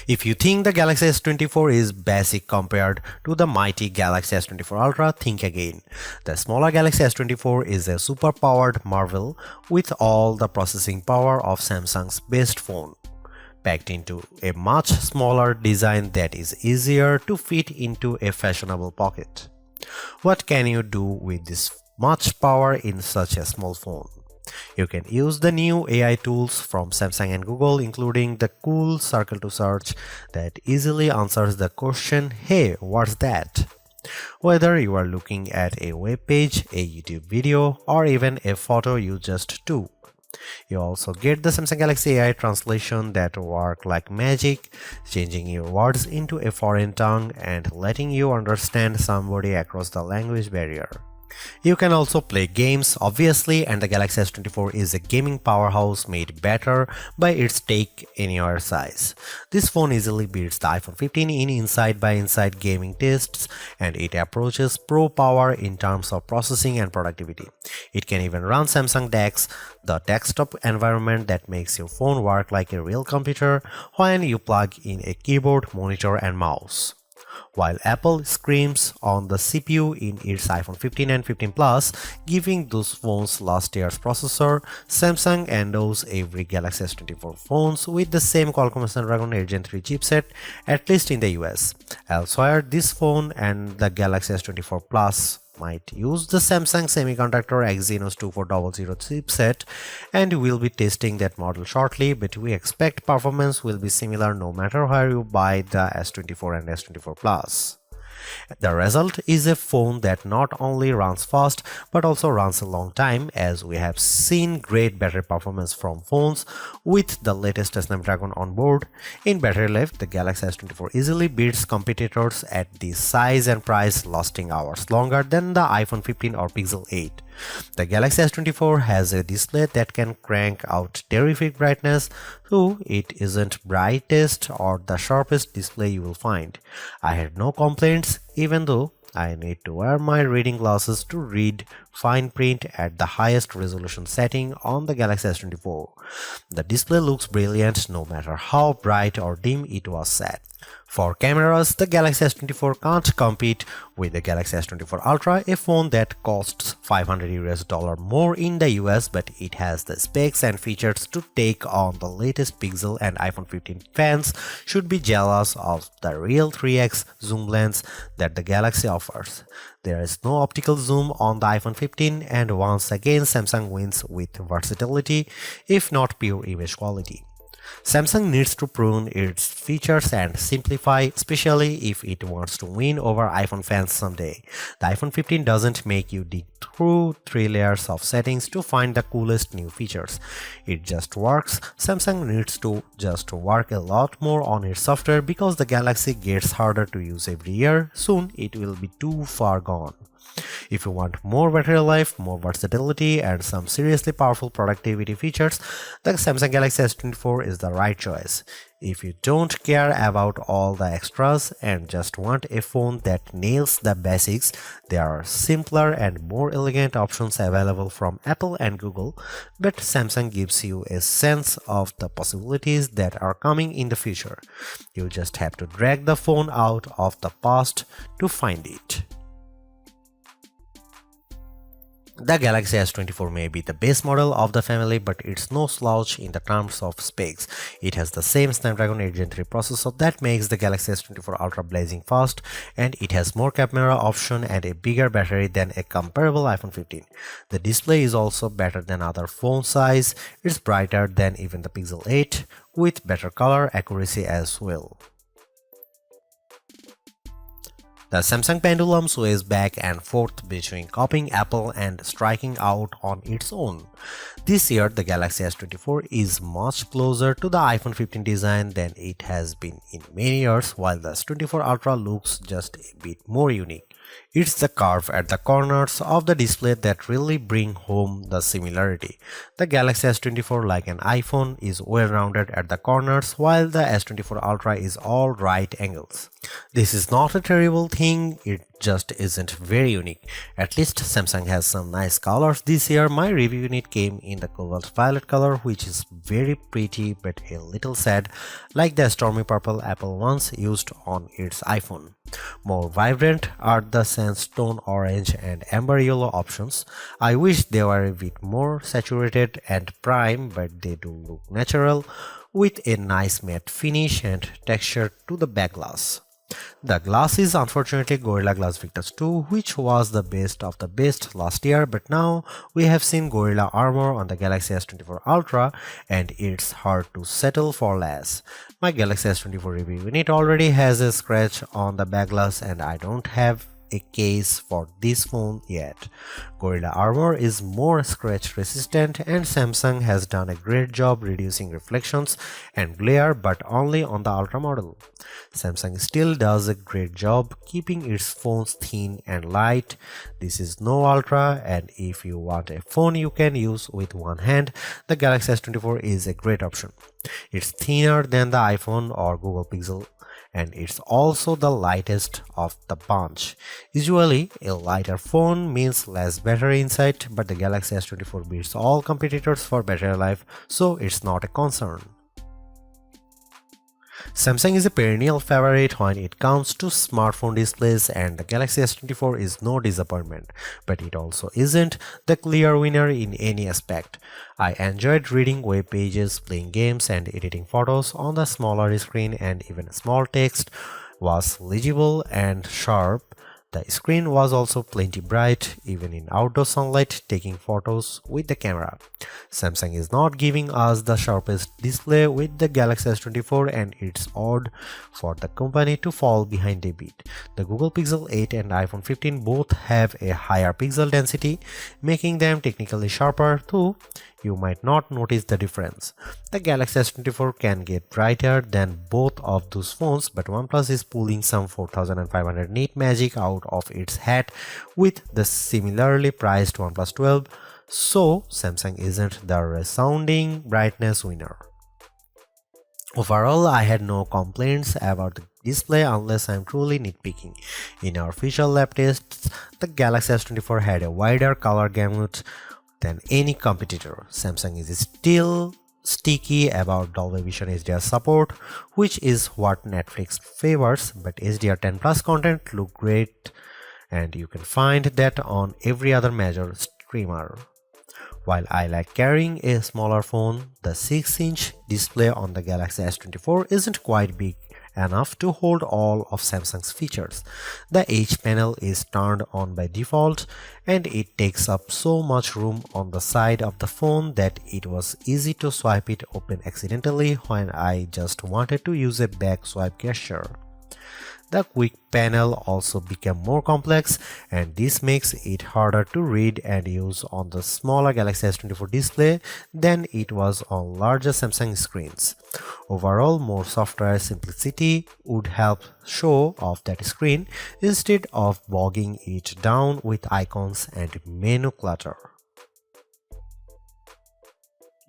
If you think the Galaxy S24 is basic compared to the mighty Galaxy S24 Ultra, think again. The smaller Galaxy S24 is a super-powered marvel with all the processing power of Samsung's best phone, packed into a much smaller design that is easier to fit into a fashionable pocket. What can you do with this much power in such a small phone? You can use the new AI tools from Samsung and Google, including the cool circle to search that easily answers the question, "Hey, what's that?" Whether you are looking at a web page, a YouTube video, or even a photo you just took. You also get the Samsung Galaxy AI translation that work like magic, changing your words into a foreign tongue and letting you understand somebody across the language barrier. You can also play games, obviously, and the Galaxy S24 is a gaming powerhouse made better by its take-anywhere size. This phone easily beats the iPhone 15 in inside-by-inside gaming tests, and it approaches pro power in terms of processing and productivity. It can even run Samsung DeX, the desktop environment that makes your phone work like a real computer when you plug in a keyboard, monitor, and mouse. While Apple screams on the CPU in its iPhone 15 and 15 Plus, giving those phones last year's processor, Samsung endows every Galaxy S24 phones with the same Qualcomm Snapdragon 8 Gen 3 chipset, at least in the US. Elsewhere, this phone and the Galaxy S24 Plus might use the Samsung Semiconductor Exynos 2400 chipset, and we'll be testing that model shortly, but we expect performance will be similar no matter where you buy the S24 and S24 Plus. The result is a phone that not only runs fast but also runs a long time, as we have seen great battery performance from phones with the latest Snapdragon on board. In battery life, the Galaxy S24 easily beats competitors at this size and price, lasting hours longer than the iPhone 15 or Pixel 8. The Galaxy S24 has a display that can crank out terrific brightness, though it isn't brightest or the sharpest display you will find. I had no complaints, even though I need to wear my reading glasses to read fine print at the highest resolution setting on the Galaxy S24. The display looks brilliant no matter how bright or dim it was set. For cameras, the Galaxy S24 can't compete with the Galaxy S24 Ultra, a phone that costs $500 more in the US, but it has the specs and features to take on the latest Pixel, and iPhone 15 fans should be jealous of the real 3x zoom lens that the Galaxy offers. There is no optical zoom on the iPhone 15, and once again Samsung wins with versatility, if not pure image quality. Samsung needs to prune its features and simplify, especially if it wants to win over iPhone fans someday. The iPhone 15 doesn't make you dig through 3 layers of settings to find the coolest new features. It just works. Samsung needs to just work a lot more on its software, because the Galaxy gets harder to use every year. Soon it will be too far gone. If you want more battery life, more versatility, and some seriously powerful productivity features, the Samsung Galaxy S24 is the right choice. If you don't care about all the extras and just want a phone that nails the basics, there are simpler and more elegant options available from Apple and Google, but Samsung gives you a sense of the possibilities that are coming in the future. You just have to drag the phone out of the past to find it. The Galaxy S24 may be the base model of the family, but it's no slouch in the terms of specs. It has the same Snapdragon 8 Gen 3 processor that makes the Galaxy S24 Ultra blazing fast, and it has more camera option and a bigger battery than a comparable iPhone 15. The display is also better than other phone size. It's brighter than even the Pixel 8, with better color accuracy as well. The Samsung pendulum sways back and forth between copying Apple and striking out on its own. This year, the Galaxy S24 is much closer to the iPhone 15 design than it has been in many years, while the S24 Ultra looks just a bit more unique. It's the curve at the corners of the display that really bring home the similarity. The Galaxy S24, like an iPhone, is well rounded at the corners, while the S24 Ultra is all right angles. This is not a terrible thing, it just isn't very unique. At least Samsung has some nice colors this year. My review unit came in the cobalt violet color, which is very pretty but a little sad, like the stormy purple Apple once used on its iPhone. More vibrant are the sandstone orange and amber yellow options. I wish they were a bit more saturated and prime, but they do look natural with a nice matte finish and texture to the back glass. The glass is unfortunately Gorilla Glass Victus 2, which was the best of the best last year, but now we have seen Gorilla Armor on the Galaxy S24 Ultra and it's hard to settle for less. My Galaxy S24 review unit already has a scratch on the back glass and I don't have a case for this phone yet. Gorilla Armor is more scratch resistant and Samsung has done a great job reducing reflections and glare, but only on the Ultra model. Samsung still does a great job keeping its phones thin and light. This is no Ultra, and if you want a phone you can use with one hand, the Galaxy S24 is a great option. It's thinner than the iPhone or Google Pixel, and it's also the lightest of the bunch. Usually, a lighter phone means less battery inside, but the Galaxy S24 beats all competitors for battery life, so it's not a concern. Samsung is a perennial favorite when it comes to smartphone displays, and the Galaxy S24 is no disappointment, but it also isn't the clear winner in any aspect. I enjoyed reading web pages, playing games, and editing photos on the smaller screen, and even small text was legible and sharp. The screen was also plenty bright, even in outdoor sunlight, taking photos with the camera. Samsung is not giving us the sharpest display with the Galaxy S24, and it's odd for the company to fall behind a bit. The Google Pixel 8 and iPhone 15 both have a higher pixel density, making them technically sharper, though you might not notice the difference. The Galaxy S24 can get brighter than both of those phones, but OnePlus is pulling some 4500 nit magic out of its hat with the similarly priced OnePlus 12, so Samsung isn't the resounding brightness winner. Overall, I had no complaints about the display unless I'm truly nitpicking. In our official lab tests, the Galaxy S24 had a wider color gamut than any competitor. Samsung is still sticky about Dolby Vision HDR support, which is what Netflix favors, but HDR10 Plus content look great and you can find that on every other major streamer. While I like carrying a smaller phone, the 6-inch display on the Galaxy S24 isn't quite big enough to hold all of Samsung's features. The H panel is turned on by default and it takes up so much room on the side of the phone that it was easy to swipe it open accidentally when I just wanted to use a back swipe gesture. The quick panel also became more complex, and this makes it harder to read and use on the smaller Galaxy S24 display than it was on larger Samsung screens. Overall, more software simplicity would help show off that screen instead of bogging it down with icons and menu clutter.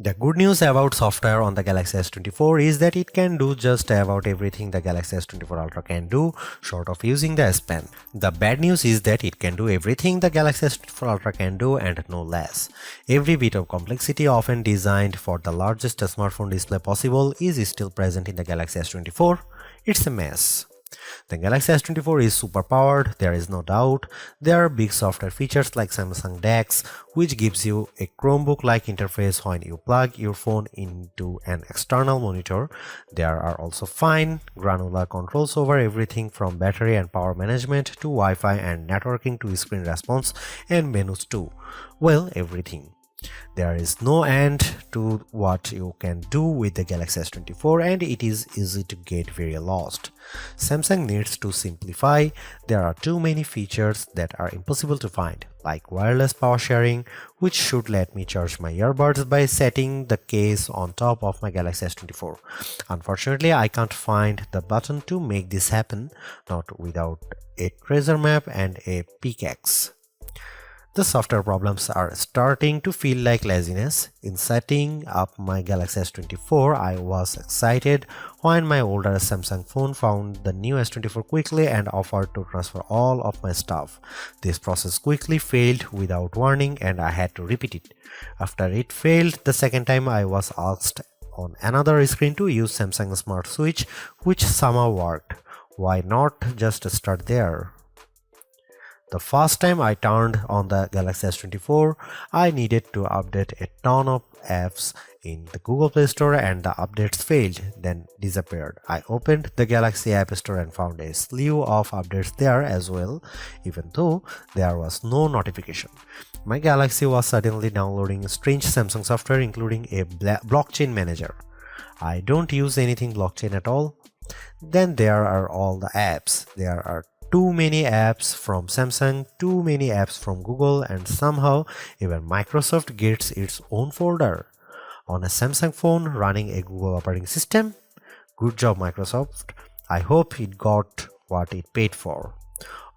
The good news about software on the Galaxy S24 is that it can do just about everything the Galaxy S24 Ultra can do, short of using the S Pen. The bad news is that it can do everything the Galaxy S24 Ultra can do and no less. Every bit of complexity often designed for the largest smartphone display possible is still present in the Galaxy S24. It's a mess. The Galaxy S24 is super powered, there is no doubt. There are big software features like Samsung DeX, which gives you a Chromebook-like interface when you plug your phone into an external monitor. There are also fine, granular controls over everything from battery and power management to Wi-Fi and networking to screen response and menus too. Well, everything. There is no end to what you can do with the Galaxy S24 and it is easy to get very lost. Samsung needs to simplify. There are too many features that are impossible to find, like wireless power sharing, which should let me charge my earbuds by setting the case on top of my Galaxy S24. Unfortunately, I can't find the button to make this happen, not without a treasure map and a pickaxe. The software problems are starting to feel like laziness. In setting up my Galaxy S24, I was excited when my older Samsung phone found the new S24 quickly and offered to transfer all of my stuff. This process quickly failed without warning and I had to repeat it. After it failed the second time, I was asked on another screen to use Samsung Smart Switch, which somehow worked. Why not just start there? The first time I turned on the Galaxy S24, I needed to update a ton of apps in the Google Play Store and the updates failed, then disappeared. I opened the Galaxy App Store and found a slew of updates there as well, even though there was no notification. My Galaxy was suddenly downloading strange Samsung software including a blockchain manager. I don't use anything blockchain at all. Then there are all the apps. There are too many apps from Samsung, too many apps from Google, and somehow even Microsoft gets its own folder. On a Samsung phone running a Google operating system? Good job, Microsoft. I hope it got what it paid for.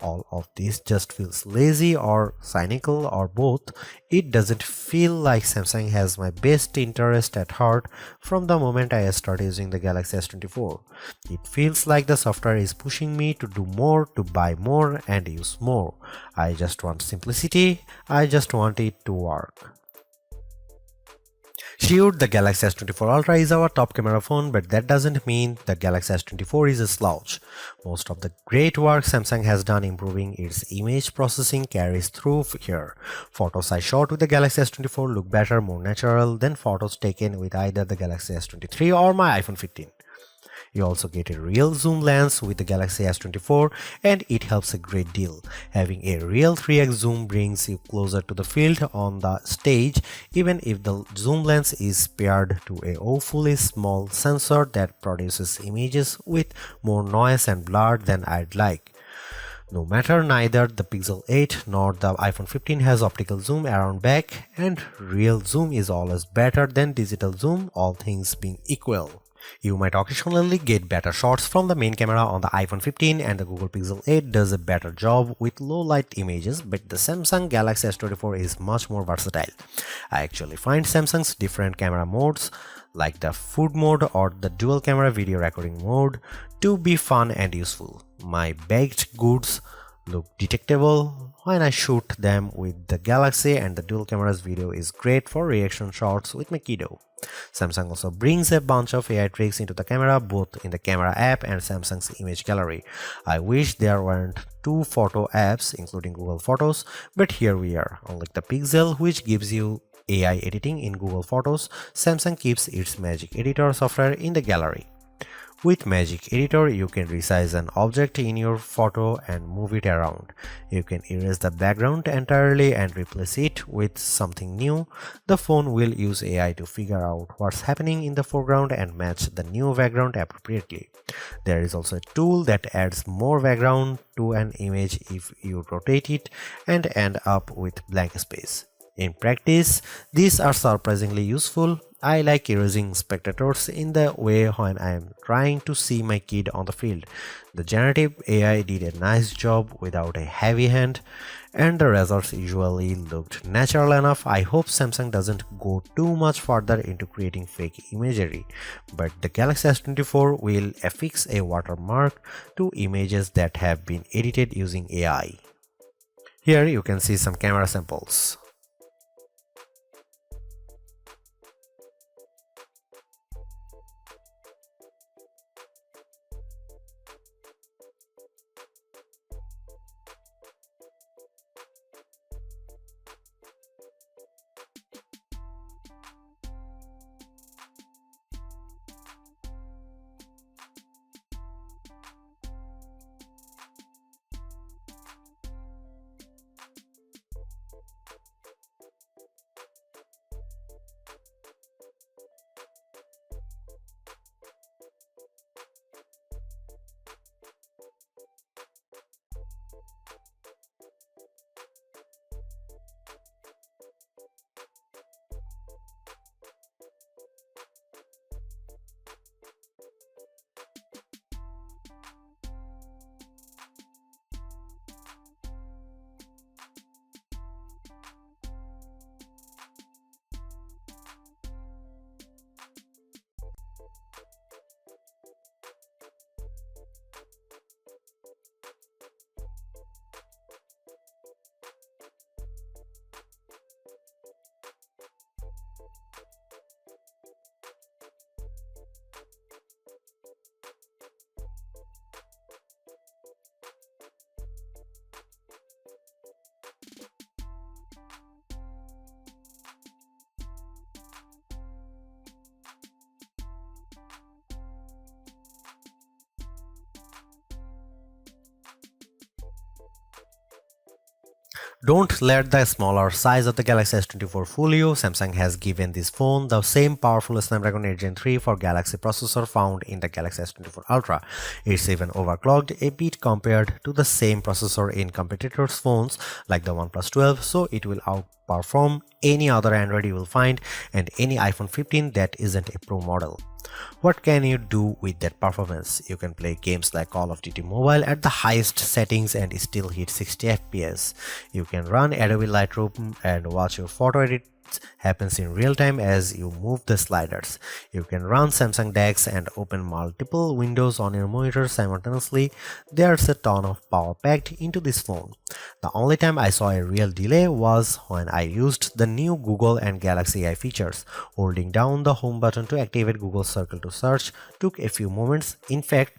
All of this just feels lazy or cynical or both. It doesn't feel like Samsung has my best interest at heart from the moment I started using the Galaxy S24. It feels like the software is pushing me to do more, to buy more and use more. I just want simplicity. I just want it to work. Sure, the Galaxy S24 Ultra is our top camera phone, but that doesn't mean the Galaxy S24 is a slouch. Most of the great work Samsung has done improving its image processing carries through here. Photos I shot with the Galaxy S24 look better, more natural than photos taken with either the Galaxy S23 or my iPhone 15. You also get a real zoom lens with the Galaxy S24 and it helps a great deal. Having a real 3x zoom brings you closer to the field on the stage even if the zoom lens is paired to a awfully small sensor that produces images with more noise and blur than I'd like. No matter, neither the Pixel 8 nor the iPhone 15 has optical zoom around back, and real zoom is always better than digital zoom, all things being equal. You might occasionally get better shots from the main camera on the iPhone 15 and the Google Pixel 8 does a better job with low light images, but the Samsung Galaxy S24 is much more versatile. I actually find Samsung's different camera modes like the food mode or the dual camera video recording mode to be fun and useful. My baked goods look detectable when I shoot them with the Galaxy and the dual cameras video is great for reaction shots with my kiddo. Samsung also brings a bunch of AI tricks into the camera both in the camera app and Samsung's image gallery. I wish there weren't two photo apps including Google Photos, but here we are. Unlike the Pixel which gives you AI editing in Google Photos, Samsung keeps its Magic Editor software in the gallery. With Magic Editor, you can resize an object in your photo and move it around. You can erase the background entirely and replace it with something new. The phone will use AI to figure out what's happening in the foreground and match the new background appropriately. There is also a tool that adds more background to an image if you rotate it and end up with blank space. In practice, these are surprisingly useful. I like erasing spectators in the way when I am trying to see my kid on the field. The generative AI did a nice job without a heavy hand, and the results usually looked natural enough. I hope Samsung doesn't go too much further into creating fake imagery, but the Galaxy S24 will affix a watermark to images that have been edited using AI. Here you can see some camera samples. Don't let the smaller size of the Galaxy S24 fool you. Samsung has given this phone the same powerful Snapdragon 8 Gen 3 for Galaxy processor found in the Galaxy S24 Ultra. It's even overclocked a bit compared to the same processor in competitors' phones like the OnePlus 12, so it will outperform any other Android you will find and any iPhone 15 that isn't a Pro model. What can you do with that performance? You can play games like Call of Duty Mobile at the highest settings and still hit 60 FPS. You can run Adobe Lightroom and watch your photo edits happens in real time as you move the sliders. You can run Samsung DeX and open multiple windows on your monitor simultaneously. There's a ton of power packed into this phone. The only time I saw a real delay was when I used the new Google and Galaxy AI features. Holding down the home button to activate Google Circle to search took a few moments. In fact,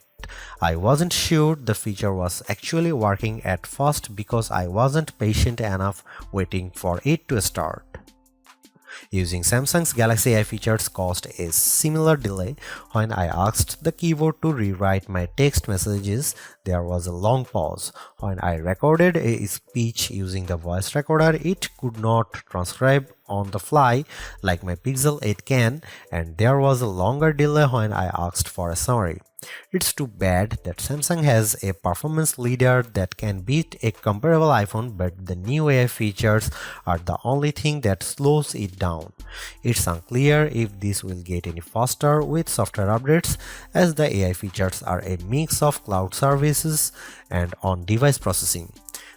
I wasn't sure the feature was actually working at first because I wasn't patient enough waiting for it to start. Using Samsung's Galaxy AI features caused a similar delay. When I asked the keyboard to rewrite my text messages, there was a long pause. When I recorded a speech using the voice recorder, it could not transcribe on the fly like my Pixel 8 can, and there was a longer delay when I asked for a summary. It's too bad that Samsung has a performance leader that can beat a comparable iPhone, but the new AI features are the only thing that slows it down. It's unclear if this will get any faster with software updates, as the AI features are a mix of cloud services and on-device processing.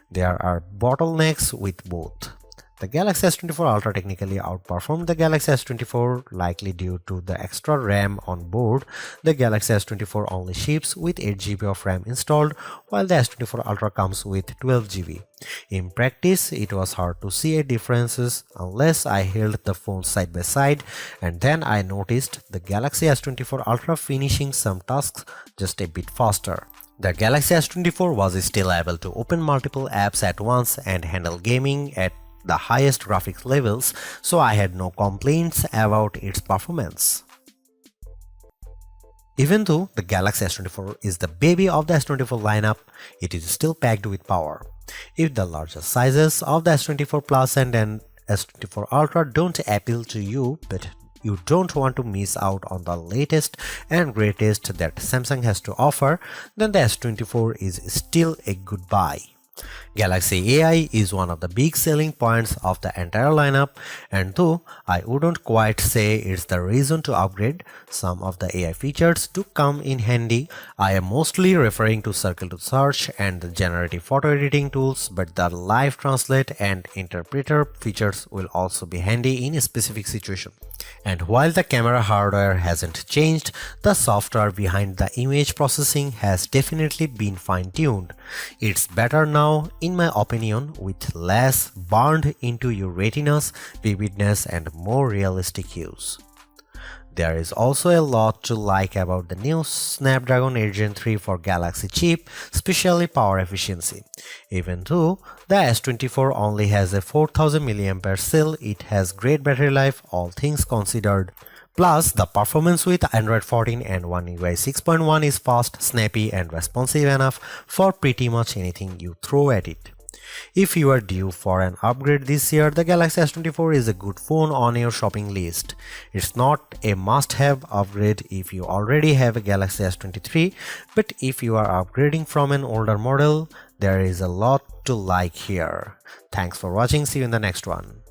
There are bottlenecks with both. The Galaxy S24 Ultra technically outperformed the Galaxy S24, likely due to the extra RAM on board. The Galaxy S24 only ships with 8GB of RAM installed, while the S24 Ultra comes with 12GB. In practice, it was hard to see a differences unless I held the phones side by side, and then I noticed the Galaxy S24 Ultra finishing some tasks just a bit faster. The Galaxy S24 was still able to open multiple apps at once and handle gaming at the highest graphics levels, so I had no complaints about its performance. Even though the Galaxy S24 is the baby of the S24 lineup, it is still packed with power. If the larger sizes of the S24 Plus and S24 Ultra don't appeal to you, but you don't want to miss out on the latest and greatest that Samsung has to offer, then the S24 is still a good buy. Galaxy AI is one of the big selling points of the entire lineup, and though I wouldn't quite say it's the reason to upgrade, some of the AI features do come in handy. I am mostly referring to Circle to Search and the generative photo editing tools, but the live translate and interpreter features will also be handy in a specific situation. And while the camera hardware hasn't changed, the software behind the image processing has definitely been fine-tuned. It's better now, in my opinion, with less burned into your retinas, vividness, and more realistic hues. There is also a lot to like about the new Snapdragon 8 Gen 3 for Galaxy chip, especially power efficiency. Even though the S24 only has a 4000 mAh cell, it has great battery life, all things considered. Plus, the performance with Android 14 and One UI 6.1 is fast, snappy, and responsive enough for pretty much anything you throw at it. If you are due for an upgrade this year, the Galaxy S24 is a good phone on your shopping list. It's not a must-have upgrade if you already have a Galaxy S23, but if you are upgrading from an older model, there is a lot to like here. Thanks for watching, see you in the next one.